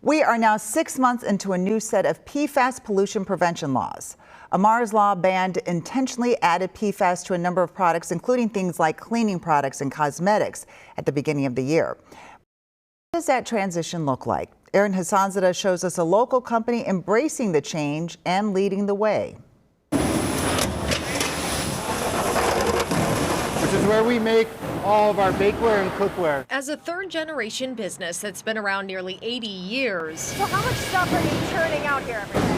We are now 6 months into a new set of PFAS pollution prevention laws. Amara's law banned intentionally added PFAS to a number of products, including things like cleaning products and cosmetics at the beginning of the year. What does that transition look like? Erin Hassanzadeh shows us a local company embracing the change and leading the way. Which is where we make all of our bakeware and cookware. As a third-generation business that's been around nearly 80 years. So how much stuff are you churning out here every day?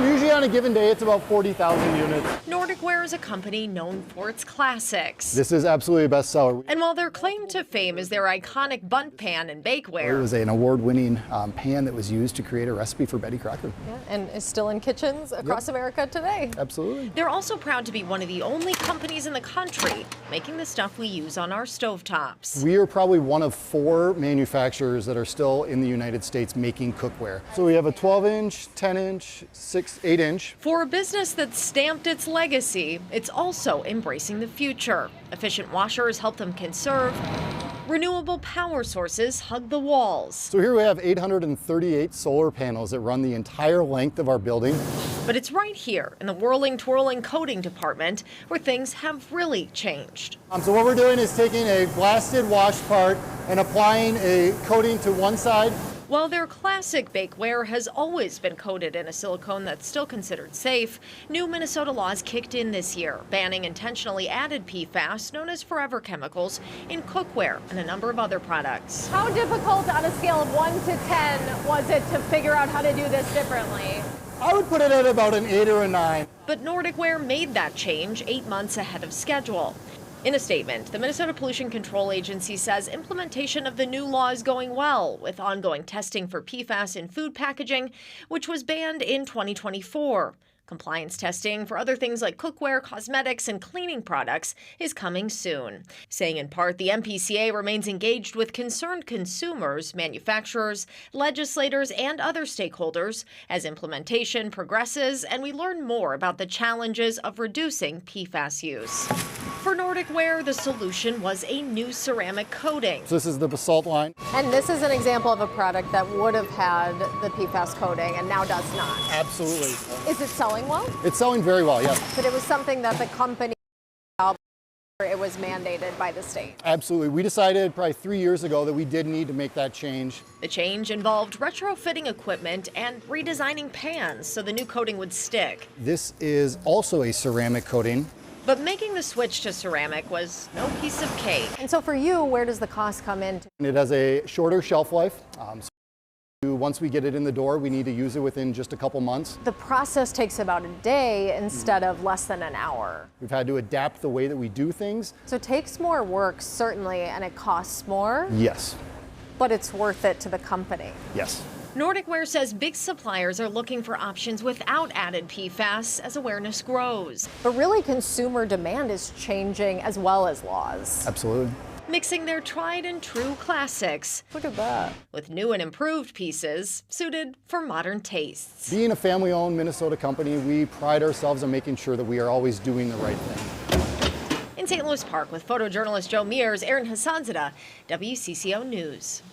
Usually on a given day, it's about 40,000 units. Nordic Ware is a company known for its classics. This is absolutely a bestseller. And while their claim to fame is their iconic bundt pan and bakeware. It was an award-winning pan that was used to create a recipe for Betty Crocker. Yeah, and is still in kitchens across America today. Absolutely. They're also proud to be one of the only companies in the country making the stuff we use on our stovetops. We are probably one of 4 manufacturers that are still in the United States making cookware. So we have a 12-inch, 10-inch, 8-inch. For a business that's stamped its legacy, it's also embracing the future. Efficient washers help them conserve. Renewable power sources hug the walls. So here we have 838 solar panels that run the entire length of our building. But it's right here in the whirling, twirling coating department where things have really changed. So what we're doing is taking a blasted wash part and applying a coating to one side. While their classic bakeware has always been coated in a silicone that's still considered safe, new Minnesota laws kicked in this year, banning intentionally added PFAS, known as forever chemicals, in cookware and a number of other products. How difficult on a scale of 1 to 10 was it to figure out how to do this differently? I would put it at about an 8 or a 9. But Nordic Ware made that change 8 months ahead of schedule. In a statement, the Minnesota Pollution Control Agency says implementation of the new law is going well, with ongoing testing for PFAS in food packaging, which was banned in 2024. Compliance testing for other things like cookware, cosmetics, and cleaning products is coming soon. Saying in part, the MPCA remains engaged with concerned consumers, manufacturers, legislators, and other stakeholders as implementation progresses and we learn more about the challenges of reducing PFAS use. For Nordic Ware, the solution was a new ceramic coating. So this is the basalt line. And this is an example of a product that would have had the PFAS coating and now does not. Absolutely. Is it selling well? It's selling very well, yes. But it was something that the company, it was mandated by the state. Absolutely. We decided probably 3 years ago that we did need to make that change. The change involved retrofitting equipment and redesigning pans so the new coating would stick. This is also a ceramic coating. But making the switch to ceramic was no piece of cake. And so for you, where does the cost come in? It has a shorter shelf life. Once we get it in the door, we need to use it within just a couple months. The process takes about a day instead of less than an hour. We've had to adapt the way that we do things. So it takes more work, certainly, and it costs more. Yes. But it's worth it to the company. Yes. Nordic Ware says big suppliers are looking for options without added PFAS as awareness grows. But really, consumer demand is changing as well as laws. Absolutely. Mixing their tried and true classics. Look at that. With new and improved pieces suited for modern tastes. Being a family-owned Minnesota company, we pride ourselves on making sure that we are always doing the right thing. In St. Louis Park with photojournalist Joe Mears, Erin Hassanzadeh, WCCO News.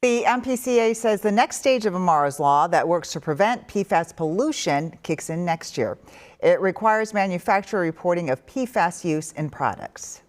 The MPCA says the next stage of Amara's law that works to prevent PFAS pollution kicks in next year. It requires manufacturer reporting of PFAS use in products.